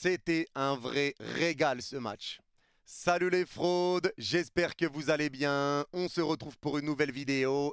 C'était un vrai régal ce match. Salut les fraudes, j'espère que vous allez bien. On se retrouve pour une nouvelle vidéo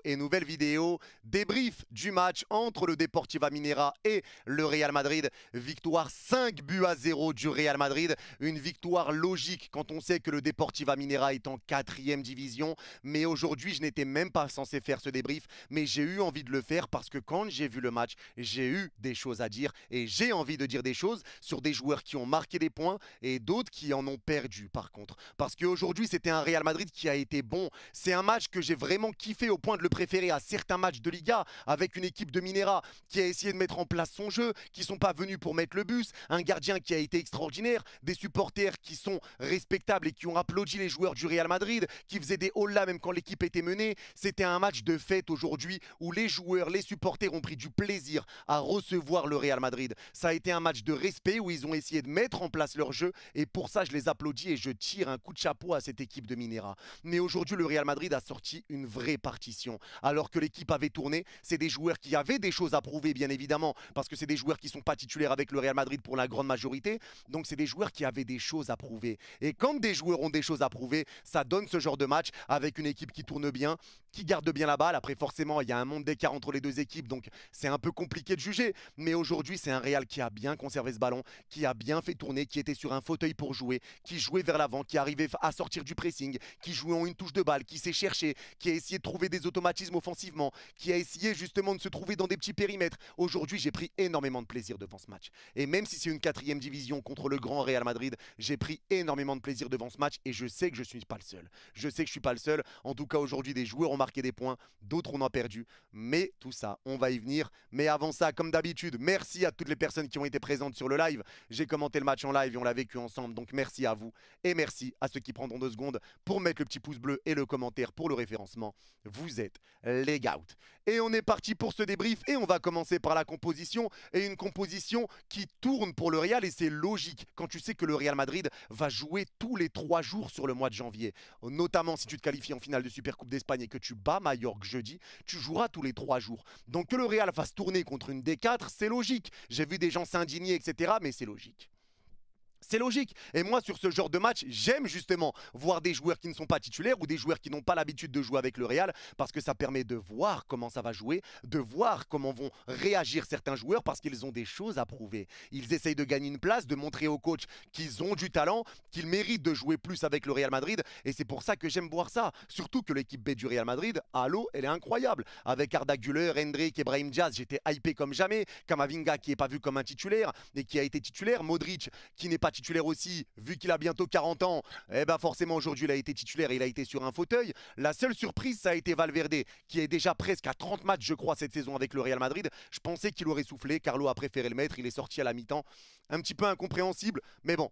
débrief du match entre le Deportiva Minera et le Real Madrid. Victoire 5-0 du Real Madrid, une victoire logique quand on sait que le Deportiva Minera est en 4e division. Mais aujourd'hui, je n'étais même pas censé faire ce débrief, mais j'ai eu envie de le faire parce que quand j'ai vu le match, j'ai eu des choses à dire et j'ai envie de dire des choses sur des joueurs qui ont marqué des points et d'autres qui en ont perdu par contre. Parce qu'aujourd'hui, c'était un Real Madrid qui a été bon. C'est un match que j'ai vraiment kiffé au point de le préférer à certains matchs de Liga avec une équipe de Minera qui a essayé de mettre en place son jeu, qui ne sont pas venus pour mettre le bus, un gardien qui a été extraordinaire, des supporters qui sont respectables et qui ont applaudi les joueurs du Real Madrid, qui faisaient des holas même quand l'équipe était menée. C'était un match de fête aujourd'hui où les joueurs, les supporters ont pris du plaisir à recevoir le Real Madrid. Ça a été un match de respect où ils ont essayé de mettre en place leur jeu et pour ça, je les applaudis et je tire un coup de chapeau à cette équipe de Minera. Mais aujourd'hui, le Real Madrid a sorti une vraie partition. Alors que l'équipe avait tourné, c'est des joueurs qui avaient des choses à prouver, bien évidemment, parce que c'est des joueurs qui ne sont pas titulaires avec le Real Madrid pour la grande majorité. Donc, c'est des joueurs qui avaient des choses à prouver. Et quand des joueurs ont des choses à prouver, ça donne ce genre de match avec une équipe qui tourne bien, qui garde bien la balle. Après, forcément, il y a un monde d'écart entre les deux équipes, donc c'est un peu compliqué de juger. Mais aujourd'hui, c'est un Real qui a bien conservé ce ballon, qui a bien fait tourner, qui était sur un fauteuil pour jouer, qui jouait vers l'avant, qui arrivait à sortir du pressing, qui jouait en une touche de balle, qui s'est cherché, qui a essayé de trouver des automatismes offensivement, qui a essayé justement de se trouver dans des petits périmètres. Aujourd'hui, j'ai pris énormément de plaisir devant ce match. Et même si c'est une 4e division contre le grand Real Madrid, j'ai pris énormément de plaisir devant ce match et je sais que je ne suis pas le seul. Je sais que je ne suis pas le seul. En tout cas, aujourd'hui, des joueurs ont marqué des points, d'autres en ont perdu. Mais tout ça, on va y venir. Mais avant ça, comme d'habitude, merci à toutes les personnes qui ont été présentes sur le live. J'ai commenté le match en live et on l'a vécu ensemble. Donc merci à vous et merci à ceux qui prendront 2 secondes pour mettre le petit pouce bleu et le commentaire pour le référencement. Vous êtes les gouts. Et on est parti pour ce débrief et on va commencer par la composition et une composition qui tourne pour le Real et c'est logique quand tu sais que le Real Madrid va jouer tous les 3 jours sur le mois de janvier. Notamment si tu te qualifies en finale de Supercoupe d'Espagne et que tu bats Mallorca jeudi, tu joueras tous les 3 jours. Donc que le Real fasse tourner contre une D4, c'est logique. J'ai vu des gens s'indigner, etc. Mais c'est logique. C'est logique. Et moi, sur ce genre de match, j'aime justement voir des joueurs qui ne sont pas titulaires ou des joueurs qui n'ont pas l'habitude de jouer avec le Real parce que ça permet de voir comment ça va jouer, de voir comment vont réagir certains joueurs parce qu'ils ont des choses à prouver. Ils essayent de gagner une place, de montrer au coach qu'ils ont du talent, qu'ils méritent de jouer plus avec le Real Madrid. Et c'est pour ça que j'aime voir ça. Surtout que l'équipe B du Real Madrid, à l'eau, elle est incroyable. Avec Arda Güler, Endrick et Brahim Diaz, j'étais hypé comme jamais. Kamavinga qui n'est pas vu comme un titulaire et qui a été titulaire. Modric qui n'est pas titulaire aussi, vu qu'il a bientôt 40 ans, eh ben forcément aujourd'hui il a été titulaire et il a été sur un fauteuil. La seule surprise, ça a été Valverde, qui est déjà presque à 30 matchs, je crois, cette saison avec le Real Madrid. Je pensais qu'il aurait soufflé, Carlo a préféré le mettre, il est sorti à la mi-temps. Un petit peu incompréhensible, mais bon.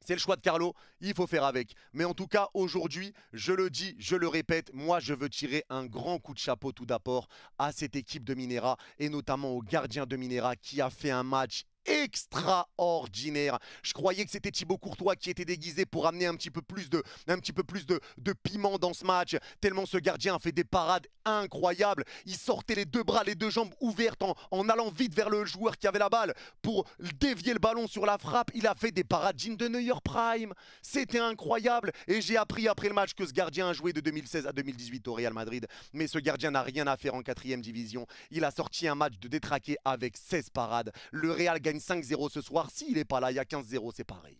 C'est le choix de Carlo, il faut faire avec. Mais en tout cas, aujourd'hui, je le dis, je le répète, moi je veux tirer un grand coup de chapeau tout d'abord à cette équipe de Minera et notamment au gardien de Minera qui a fait un match extraordinaire. Je croyais que c'était Thibaut Courtois qui était déguisé pour amener un petit peu plus de piment dans ce match, tellement ce gardien a fait des parades incroyables. Il sortait les 2 bras, les 2 jambes ouvertes en allant vite vers le joueur qui avait la balle pour dévier le ballon sur la frappe. Il a fait des parades dignes de Neuer Prime. C'était incroyable et j'ai appris après le match que ce gardien a joué de 2016 à 2018 au Real Madrid. Mais ce gardien n'a rien à faire en 4e division. Il a sorti un match de détraqué avec 16 parades. Le Real gagne 5-0 ce soir. S'il n'est pas là, il y a 15-0, c'est pareil.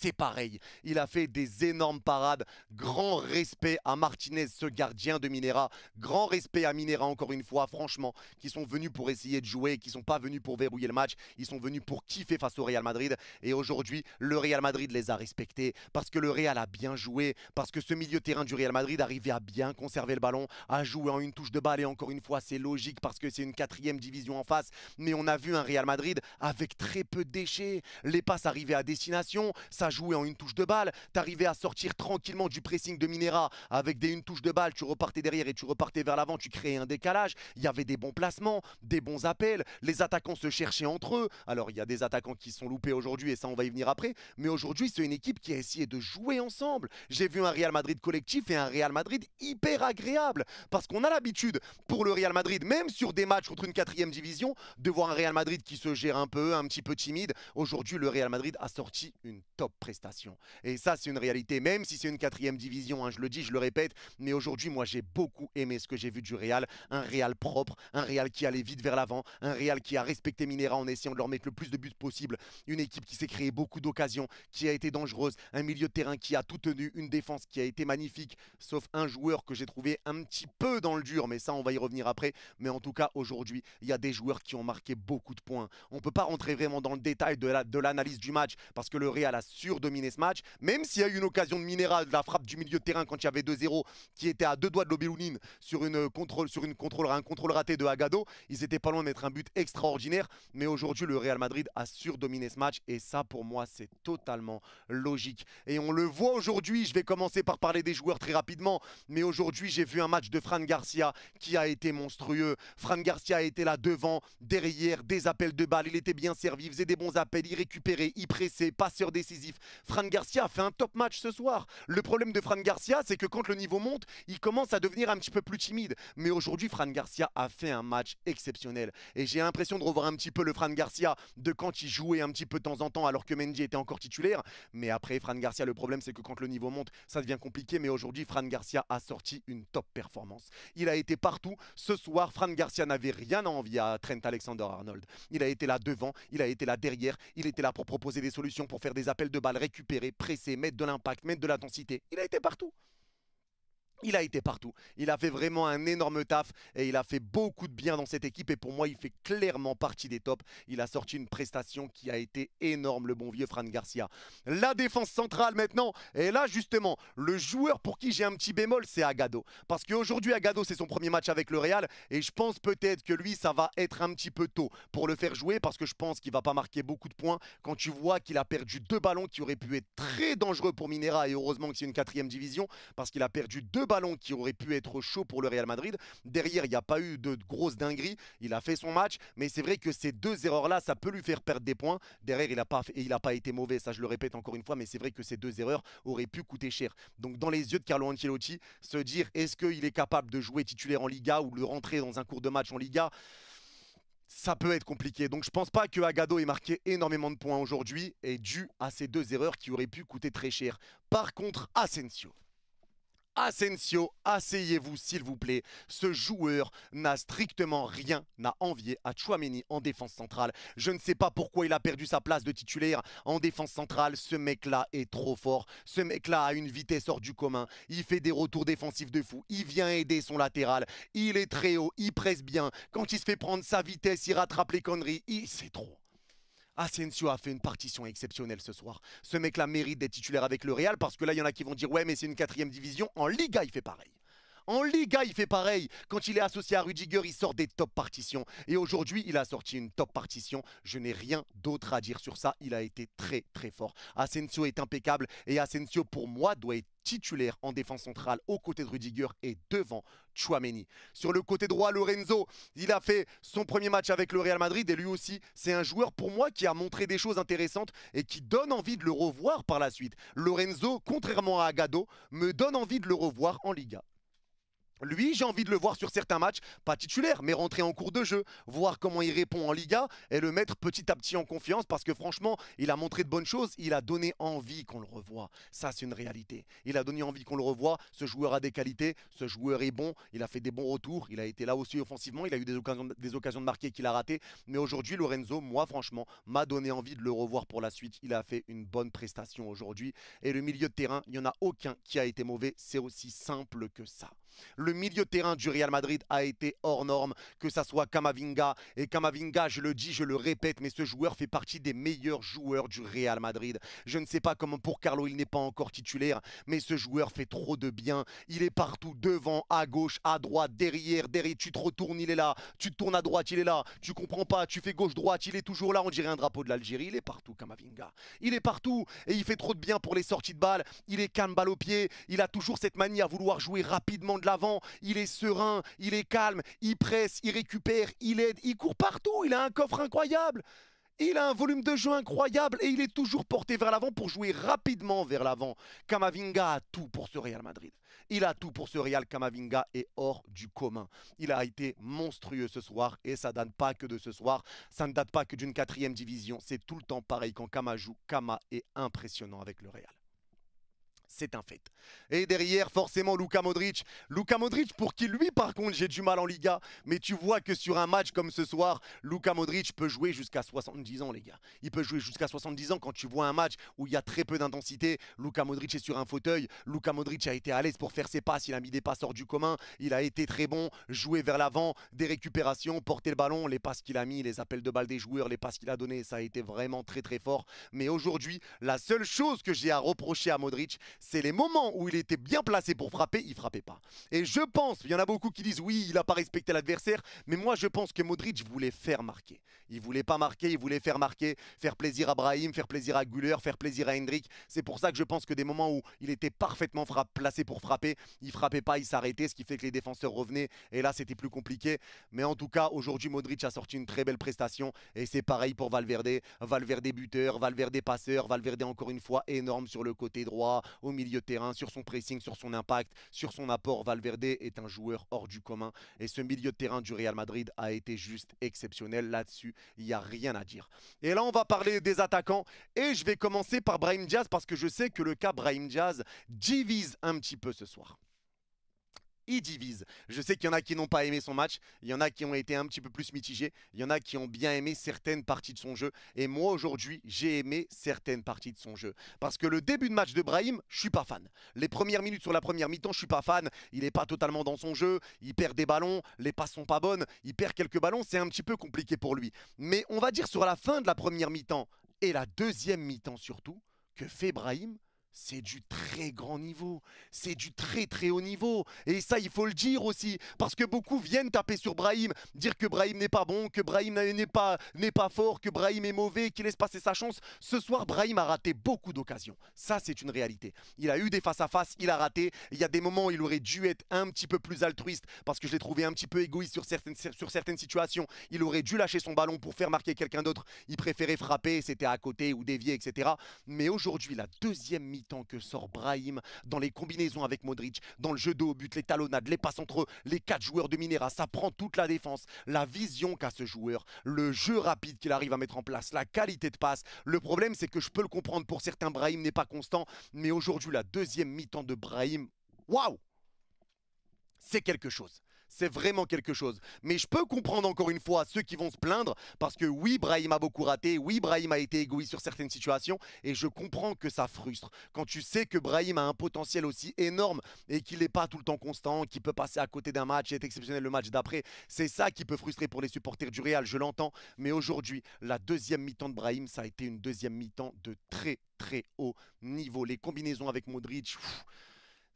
C'est pareil, il a fait des énormes parades. Grand respect à Martinez, ce gardien de Minera. Grand respect à Minera encore une fois, franchement, qui sont venus pour essayer de jouer, qui ne sont pas venus pour verrouiller le match. Ils sont venus pour kiffer face au Real Madrid. Et aujourd'hui, le Real Madrid les a respectés parce que le Real a bien joué, parce que ce milieu de terrain du Real Madrid arrivait à bien conserver le ballon, à jouer en une touche de balle. Et encore une fois, c'est logique parce que c'est une 4e division en face. Mais on a vu un Real Madrid avec très peu de déchets. Les passes arrivaient à destination, ça à jouer en une touche de balle, tu arrivais à sortir tranquillement du pressing de Minera avec des une touche de balle, tu repartais derrière et tu repartais vers l'avant, tu créais un décalage, il y avait des bons placements, des bons appels, les attaquants se cherchaient entre eux. Alors il y a des attaquants qui sont loupés aujourd'hui et ça on va y venir après, mais aujourd'hui c'est une équipe qui a essayé de jouer ensemble. J'ai vu un Real Madrid collectif et un Real Madrid hyper agréable parce qu'on a l'habitude pour le Real Madrid, même sur des matchs contre une 4e division, de voir un Real Madrid qui se gère un petit peu timide. Aujourd'hui le Real Madrid a sorti une top prestation et ça c'est une réalité, même si c'est une 4e division, hein, je le dis, je le répète, mais aujourd'hui moi j'ai beaucoup aimé ce que j'ai vu du Real, un Real propre, un Real qui allait vite vers l'avant, un Real qui a respecté Minera en essayant de leur mettre le plus de buts possible, une équipe qui s'est créée beaucoup d'occasions, qui a été dangereuse, un milieu de terrain qui a tout tenu, une défense qui a été magnifique, sauf un joueur que j'ai trouvé un petit peu dans le dur, mais ça on va y revenir après. Mais en tout cas aujourd'hui il y a des joueurs qui ont marqué beaucoup de points. On ne peut pas rentrer vraiment dans le détail de l'analyse du match parce que le Real a surdominé ce match, même s'il y a eu une occasion de Minera, de la frappe du milieu de terrain quand il y avait 2-0 qui était à 2 doigts de l'Obelounine sur un contrôle raté de Agado. Ils étaient pas loin de mettre un but extraordinaire, mais aujourd'hui le Real Madrid a surdominé ce match et ça pour moi c'est totalement logique. Et on le voit aujourd'hui, je vais commencer par parler des joueurs très rapidement, mais aujourd'hui j'ai vu un match de Fran Garcia qui a été monstrueux. Fran Garcia a été là devant, derrière, des appels de balles, il était bien servi, il faisait des bons appels, il récupérait, il pressait, passeur décisif. Fran Garcia a fait un top match ce soir. Le problème de Fran Garcia, c'est que quand le niveau monte, il commence à devenir un petit peu plus timide. Mais aujourd'hui, Fran Garcia a fait un match exceptionnel. Et j'ai l'impression de revoir un petit peu le Fran Garcia de quand il jouait un petit peu de temps en temps alors que Mendy était encore titulaire. Mais après, Fran Garcia, le problème, c'est que quand le niveau monte, ça devient compliqué. Mais aujourd'hui, Fran Garcia a sorti une top performance. Il a été partout. Ce soir, Fran Garcia n'avait rien à envier à Trent Alexander-Arnold. Il a été là devant, il a été là derrière, il était là pour proposer des solutions, pour faire des appels de balles, récupérer, presser, mettre de l'impact, mettre de l'intensité. Il a été partout. Il a été partout. Il a fait vraiment un énorme taf et il a fait beaucoup de bien dans cette équipe et pour moi il fait clairement partie des tops. Il a sorti une prestation qui a été énorme, le bon vieux Fran Garcia. La défense centrale maintenant, et là justement le joueur pour qui j'ai un petit bémol c'est Agado. Parce qu'aujourd'hui Agado c'est son premier match avec le Real et je pense peut-être que lui ça va être un petit peu tôt pour le faire jouer parce que je pense qu'il va pas marquer beaucoup de points quand tu vois qu'il a perdu 2 ballons qui auraient pu être très dangereux pour Minera et heureusement que c'est une 4e division parce qu'il a perdu 2 ballon qui aurait pu être chaud pour le Real Madrid. Derrière, il n'y a pas eu de grosses dingueries. Il a fait son match, mais c'est vrai que ces 2 erreurs-là, ça peut lui faire perdre des points. Derrière, il n'a pas été mauvais, ça je le répète encore une fois, mais c'est vrai que ces 2 erreurs auraient pu coûter cher. Donc dans les yeux de Carlo Ancelotti, se dire est-ce qu'il est capable de jouer titulaire en Liga ou de rentrer dans un cours de match en Liga, ça peut être compliqué. Donc je pense pas que Agado ait marqué énormément de points aujourd'hui et dû à ces 2 erreurs qui auraient pu coûter très cher. Par contre, Asensio, asseyez-vous s'il vous plaît. Ce joueur n'a strictement rien à envier à Tchouaméni en défense centrale. Je ne sais pas pourquoi il a perdu sa place de titulaire en défense centrale. Ce mec-là est trop fort. Ce mec-là a une vitesse hors du commun. Il fait des retours défensifs de fou. Il vient aider son latéral. Il est très haut. Il presse bien. Quand il se fait prendre sa vitesse, il rattrape les conneries. C'est trop. Asensio a fait une partition exceptionnelle ce soir. Ce mec-là mérite d'être titulaire avec le Real parce que là, il y en a qui vont dire « Ouais, mais c'est une 4e division. » En Liga, il fait pareil. En Liga, il fait pareil. Quand il est associé à Rudiger, il sort des top partitions. Et aujourd'hui, il a sorti une top partition. Je n'ai rien d'autre à dire sur ça. Il a été très, très fort. Asensio est impeccable. Et Asensio, pour moi, doit être titulaire en défense centrale aux côtés de Rudiger et devant Tchouaméni. Sur le côté droit, Lorenzo, il a fait son premier match avec le Real Madrid et lui aussi, c'est un joueur pour moi qui a montré des choses intéressantes et qui donne envie de le revoir par la suite. Lorenzo, contrairement à Agado, me donne envie de le revoir en Liga. Lui, j'ai envie de le voir sur certains matchs, pas titulaire, mais rentrer en cours de jeu, voir comment il répond en Liga et le mettre petit à petit en confiance parce que franchement, il a montré de bonnes choses, il a donné envie qu'on le revoie. Ça, c'est une réalité. Il a donné envie qu'on le revoie, ce joueur a des qualités, ce joueur est bon, il a fait des bons retours, il a été là aussi offensivement, il a eu des occasions de marquer qu'il a raté. Mais aujourd'hui, Lorenzo, moi franchement, m'a donné envie de le revoir pour la suite. Il a fait une bonne prestation aujourd'hui. Et le milieu de terrain, il n'y en a aucun qui a été mauvais, c'est aussi simple que ça. Le milieu de terrain du Real Madrid a été hors norme, que ça soit Camavinga. Et Camavinga, je le dis, je le répète, mais ce joueur fait partie des meilleurs joueurs du Real Madrid. Je ne sais pas comment pour Carlo, il n'est pas encore titulaire, mais ce joueur fait trop de bien. Il est partout, devant, à gauche, à droite, derrière, derrière. Tu te retournes, il est là. Tu te tournes à droite, il est là. Tu comprends pas, tu fais gauche-droite, il est toujours là. On dirait un drapeau de l'Algérie. Il est partout, Camavinga. Il est partout et il fait trop de bien pour les sorties de balles. Il est calme, balle au pied. Il a toujours cette manie à vouloir jouer rapidement de l'avant. Il est serein, il est calme, il presse, il récupère, il aide, il court partout. Il a un coffre incroyable. Il a un volume de jeu incroyable et il est toujours porté vers l'avant pour jouer rapidement vers l'avant. Camavinga a tout pour ce Real Madrid. Il a tout pour ce Real. Camavinga est hors du commun. Il a été monstrueux ce soir et ça ne date pas que de ce soir. Ça ne date pas que d'une 4e division. C'est tout le temps pareil quand Kama joue. Kama est impressionnant avec le Real. C'est un fait. Et derrière, forcément, Luka Modric. Luka Modric, pour qui, lui, par contre, j'ai du mal en Liga. Mais tu vois que sur un match comme ce soir, Luka Modric peut jouer jusqu'à 70 ans, les gars. Il peut jouer jusqu'à 70 ans quand tu vois un match où il y a très peu d'intensité. Luka Modric est sur un fauteuil. Luka Modric a été à l'aise pour faire ses passes. Il a mis des passes hors du commun. Il a été très bon. Jouer vers l'avant, des récupérations, porter le ballon. Les passes qu'il a mis, les appels de balles des joueurs, les passes qu'il a données, ça a été vraiment très, très fort. Mais aujourd'hui, la seule chose que j'ai à reprocher à Modric, c'est les moments où il était bien placé pour frapper, il ne frappait pas. Et je pense, il y en a beaucoup qui disent oui, il n'a pas respecté l'adversaire, mais moi je pense que Modric voulait faire marquer. Il ne voulait pas marquer, il voulait faire marquer, faire plaisir à Brahim, faire plaisir à Güler, faire plaisir à Hendrick. C'est pour ça que je pense que des moments où il était parfaitement placé pour frapper, il ne frappait pas, il s'arrêtait, ce qui fait que les défenseurs revenaient. Et là, c'était plus compliqué. Mais en tout cas, aujourd'hui, Modric a sorti une très belle prestation. Et c'est pareil pour Valverde. Valverde buteur, Valverde passeur, Valverde encore une fois énorme sur le côté droit, au milieu de terrain, sur son pressing, sur son impact, sur son apport. Valverde est un joueur hors du commun. Et ce milieu de terrain du Real Madrid a été juste exceptionnel. Là-dessus, il n'y a rien à dire. Et là, on va parler des attaquants. Et je vais commencer par Brahim Diaz parce que je sais que le cas Brahim Diaz divise un petit peu ce soir. Il divise. Je sais qu'il y en a qui n'ont pas aimé son match, il y en a qui ont été un petit peu plus mitigés, il y en a qui ont bien aimé certaines parties de son jeu. Et moi aujourd'hui, j'ai aimé certaines parties de son jeu. Parce que le début de match de Brahim, je suis pas fan. Les premières minutes sur la première mi-temps, je suis pas fan. Il n'est pas totalement dans son jeu, il perd des ballons, les passes sont pas bonnes, il perd quelques ballons, c'est un petit peu compliqué pour lui. Mais on va dire sur la fin de la première mi-temps et la deuxième mi-temps surtout, que fait Brahim? C'est du très grand niveau, c'est du très très haut niveau. Et ça, il faut le dire aussi, parce que beaucoup viennent taper sur Brahim, dire que Brahim n'est pas bon, que Brahim n'est pas fort, que Brahim est mauvais, qu'il laisse passer sa chance. Ce soir, Brahim a raté beaucoup d'occasions. Ça, c'est une réalité. Il a eu des face-à-face, il a raté. Il y a des moments où il aurait dû être un petit peu plus altruiste, parce que je l'ai trouvé un petit peu égoïste sur certaines situations. Il aurait dû lâcher son ballon pour faire marquer quelqu'un d'autre. Il préférait frapper, c'était à côté ou dévier, etc. Mais aujourd'hui, la deuxième mi-temps que sort Brahim dans les combinaisons avec Modric, dans le jeu de haut but, les talonnades, les passes entre eux, les 4 joueurs de Minera, ça prend toute la défense, la vision qu'a ce joueur, le jeu rapide qu'il arrive à mettre en place, la qualité de passe. Le problème, c'est que je peux le comprendre, pour certains, Brahim n'est pas constant, mais aujourd'hui, la deuxième mi-temps de Brahim, waouh, c'est quelque chose. C'est vraiment quelque chose. Mais je peux comprendre encore une fois ceux qui vont se plaindre parce que oui, Brahim a beaucoup raté, oui, Brahim a été égoïste sur certaines situations et je comprends que ça frustre. Quand tu sais que Brahim a un potentiel aussi énorme et qu'il n'est pas tout le temps constant, qu'il peut passer à côté d'un match et être exceptionnel le match d'après, c'est ça qui peut frustrer pour les supporters du Real, je l'entends. Mais aujourd'hui, la deuxième mi-temps de Brahim, ça a été une deuxième mi-temps de très très haut niveau. Les combinaisons avec Modric,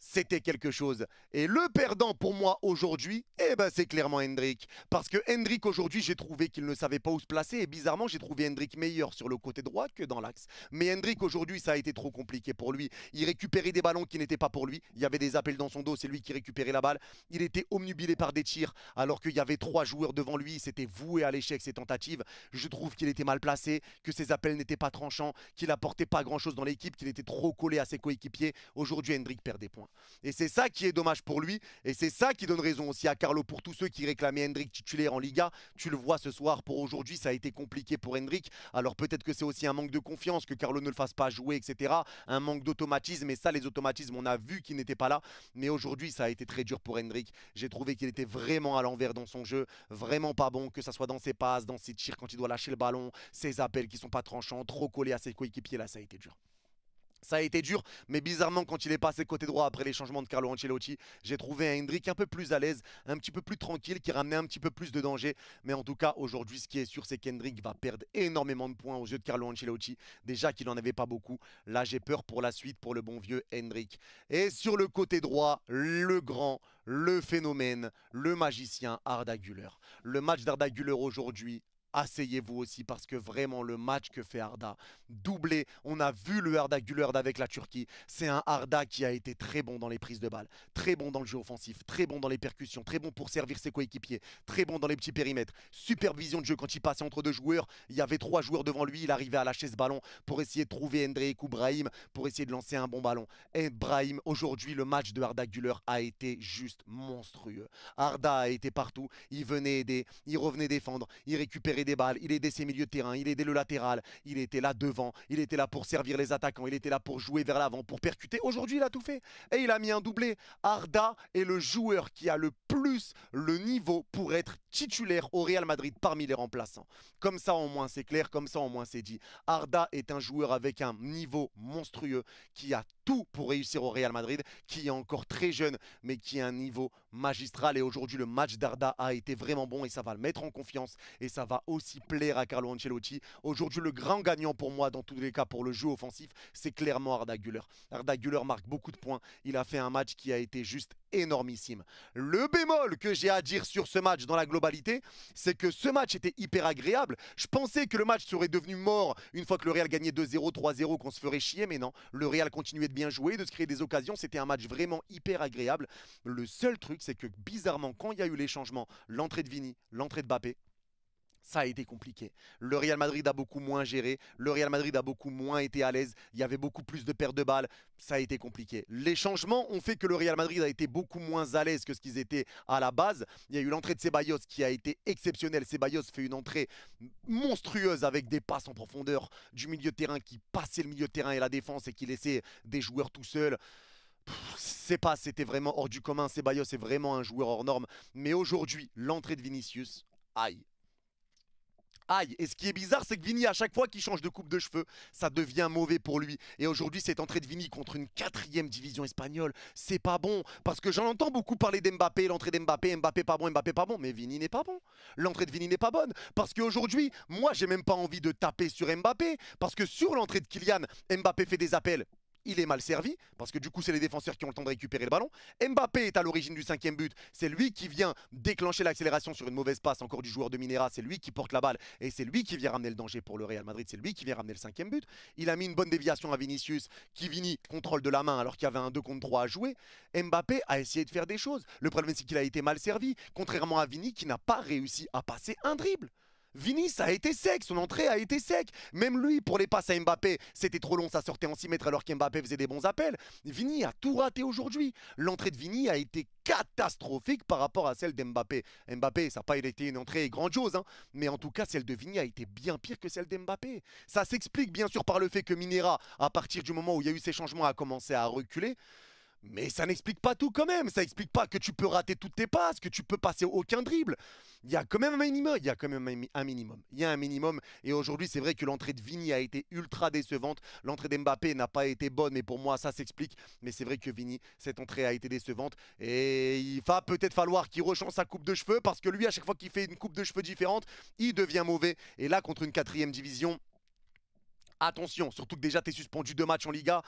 c'était quelque chose. Et le perdant pour moi aujourd'hui, eh ben c'est clairement Hendrick. Parce que Hendrick aujourd'hui, j'ai trouvé qu'il ne savait pas où se placer. Et bizarrement, j'ai trouvé Hendrick meilleur sur le côté droit que dans l'axe. Mais Hendrick aujourd'hui, ça a été trop compliqué pour lui. Il récupérait des ballons qui n'étaient pas pour lui. Il y avait des appels dans son dos, c'est lui qui récupérait la balle. Il était omnubilé par des tirs alors qu'il y avait 3 joueurs devant lui. C'était voué à l'échec ses tentatives. Je trouve qu'il était mal placé, que ses appels n'étaient pas tranchants, qu'il apportait pas grand-chose dans l'équipe, qu'il était trop collé à ses coéquipiers. Aujourd'hui, Hendrick perd des points. Et c'est ça qui est dommage pour lui. Et c'est ça qui donne raison aussi à Carlo. Pour tous ceux qui réclamaient Hendrick titulaire en Liga, tu le vois ce soir. Pour aujourd'hui, ça a été compliqué pour Hendrick. Alors peut-être que c'est aussi un manque de confiance, que Carlo ne le fasse pas jouer, etc. Un manque d'automatisme. Et ça, les automatismes, on a vu qu'ils n'étaient pas là. Mais aujourd'hui, ça a été très dur pour Hendrick. J'ai trouvé qu'il était vraiment à l'envers dans son jeu. Vraiment pas bon, que ce soit dans ses passes, dans ses tirs quand il doit lâcher le ballon, ses appels qui sont pas tranchants, trop collés à ses coéquipiers. Là, ça a été dur. Ça a été dur, mais bizarrement, quand il est passé côté droit après les changements de Carlo Ancelotti, j'ai trouvé un Hendrick un peu plus à l'aise, un petit peu plus tranquille, qui ramenait un petit peu plus de danger. Mais en tout cas, aujourd'hui, ce qui est sûr, c'est qu'Hendrick va perdre énormément de points aux yeux de Carlo Ancelotti. Déjà qu'il n'en avait pas beaucoup. Là, j'ai peur pour la suite, pour le bon vieux Hendrick. Et sur le côté droit, le grand, le phénomène, le magicien Arda Güler. Le match d'Arda Güler aujourd'hui, asseyez-vous aussi parce que vraiment le match que fait Arda, doublé, on a vu le Arda Güler avec la Turquie, c'est un Arda qui a été très bon dans les prises de balles, très bon dans le jeu offensif, très bon dans les percussions, très bon pour servir ses coéquipiers, très bon dans les petits périmètres, super vision de jeu quand il passait entre deux joueurs, il y avait 3 joueurs devant lui, il arrivait à lâcher ce ballon pour essayer de trouver Hendrick ou Brahim, pour essayer de lancer un bon ballon. Et Brahim, aujourd'hui le match de Arda Güler a été juste monstrueux. Arda a été partout, il venait aider, il revenait défendre, il récupérait des balles, il aidait ses milieux de terrain, il aidait le latéral, il était là devant, il était là pour servir les attaquants, il était là pour jouer vers l'avant, pour percuter. Aujourd'hui, il a tout fait et il a mis un doublé. Arda est le joueur qui a le plus le niveau pour être titulaire au Real Madrid parmi les remplaçants. Comme ça, au moins, c'est clair, comme ça, au moins, c'est dit. Arda est un joueur avec un niveau monstrueux qui a tout pour réussir au Real Madrid, qui est encore très jeune, mais qui a un niveau magistral. Et aujourd'hui, le match d'Arda a été vraiment bon et ça va le mettre en confiance et ça va aussi plaire à Carlo Ancelotti. Aujourd'hui, le grand gagnant pour moi, dans tous les cas, pour le jeu offensif, c'est clairement Arda Güler. Arda Güler marque beaucoup de points. Il a fait un match qui a été juste énormissime. Le bémol que j'ai à dire sur ce match dans la globalité, c'est que ce match était hyper agréable. Je pensais que le match serait devenu mort une fois que le Real gagnait 2-0, 3-0, qu'on se ferait chier, mais non. Le Real continuait de bien jouer, de se créer des occasions. C'était un match vraiment hyper agréable. Le seul truc, c'est que bizarrement, quand il y a eu les changements, l'entrée de Vini, l'entrée de Mbappé, ça a été compliqué. Le Real Madrid a beaucoup moins géré. Le Real Madrid a beaucoup moins été à l'aise. Il y avait beaucoup plus de pertes de balles. Ça a été compliqué. Les changements ont fait que le Real Madrid a été beaucoup moins à l'aise que ce qu'ils étaient à la base. Il y a eu l'entrée de Ceballos qui a été exceptionnelle. Ceballos fait une entrée monstrueuse avec des passes en profondeur du milieu de terrain qui passait le milieu de terrain et la défense et qui laissait des joueurs tout seuls. C'était vraiment hors du commun. Ceballos est vraiment un joueur hors norme. Mais aujourd'hui, l'entrée de Vinicius, aïe. Aïe, et ce qui est bizarre, c'est que Vini, à chaque fois qu'il change de coupe de cheveux, ça devient mauvais pour lui. Et aujourd'hui, cette entrée de Vini contre une 4e division espagnole, c'est pas bon. Parce que j'en entends beaucoup parler d'Mbappé, l'entrée d'Mbappé, Mbappé pas bon, Mbappé pas bon. Mais Vini n'est pas bon. L'entrée de Vini n'est pas bonne. Parce qu'aujourd'hui, moi, j'ai même pas envie de taper sur Mbappé. Parce que sur l'entrée de Kylian, Mbappé fait des appels. Il est mal servi, parce que du coup, c'est les défenseurs qui ont le temps de récupérer le ballon. Mbappé est à l'origine du 5e but. C'est lui qui vient déclencher l'accélération sur une mauvaise passe, encore du joueur de Minera. C'est lui qui porte la balle et c'est lui qui vient ramener le danger pour le Real Madrid. C'est lui qui vient ramener le 5e but. Il a mis une bonne déviation à Vinicius, qui Vini contrôle de la main alors qu'il y avait un 2 contre 3 à jouer. Mbappé a essayé de faire des choses. Le problème, c'est qu'il a été mal servi, contrairement à Vini qui n'a pas réussi à passer un dribble. Vini, ça a été sec, son entrée a été sec. Même lui, pour les passes à Mbappé, c'était trop long, ça sortait en 6 mètres alors qu'Mbappé faisait des bons appels. Vini a tout raté aujourd'hui. L'entrée de Vini a été catastrophique par rapport à celle d'Mbappé. Mbappé, ça n'a pas été une entrée grandiose, hein, mais en tout cas, celle de Vini a été bien pire que celle d'Mbappé. Ça s'explique bien sûr par le fait que Minera, à partir du moment où il y a eu ces changements, a commencé à reculer. Mais ça n'explique pas tout quand même. Ça n'explique pas que tu peux rater toutes tes passes, que tu peux passer aucun dribble. Il y a quand même un minimum. Il y a quand même un minimum. Il y a un minimum. Et aujourd'hui, c'est vrai que l'entrée de Vini a été ultra décevante. L'entrée d'Mbappé n'a pas été bonne. Et pour moi, ça s'explique. Mais c'est vrai que Vini, cette entrée a été décevante. Et il va peut-être falloir qu'il rechange sa coupe de cheveux. Parce que lui, à chaque fois qu'il fait une coupe de cheveux différente, il devient mauvais. Et là, contre une 4e division, attention. Surtout que déjà, tu es suspendu 2 matchs en Liga.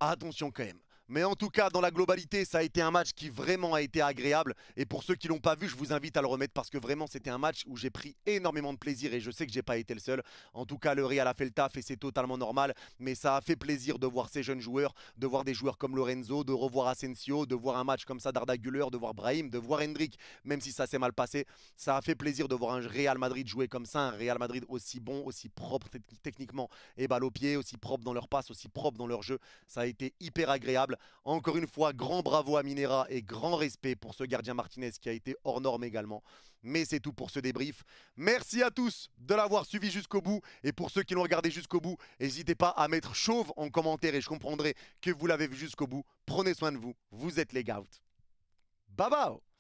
Attention quand même. Mais en tout cas, dans la globalité, ça a été un match qui vraiment a été agréable. Et pour ceux qui ne l'ont pas vu, je vous invite à le remettre parce que vraiment, c'était un match où j'ai pris énormément de plaisir et je sais que je n'ai pas été le seul. En tout cas, le Real a fait le taf et c'est totalement normal. Mais ça a fait plaisir de voir ces jeunes joueurs, de voir des joueurs comme Lorenzo, de revoir Asensio, de voir un match comme ça d'Arda Güler, de voir Brahim, de voir Hendrick, même si ça s'est mal passé. Ça a fait plaisir de voir un Real Madrid jouer comme ça, un Real Madrid aussi bon, aussi propre techniquement et balle au pied, aussi propre dans leur passe, aussi propre dans leur jeu. Ça a été hyper agréable. Encore une fois, grand bravo à Minera et grand respect pour ce gardien Martinez qui a été hors norme également. Mais c'est tout pour ce débrief. Merci à tous de l'avoir suivi jusqu'au bout. Et pour ceux qui l'ont regardé jusqu'au bout, n'hésitez pas à mettre chauve en commentaire et je comprendrai que vous l'avez vu jusqu'au bout. Prenez soin de vous. Vous êtes les GOAT. Bye bye.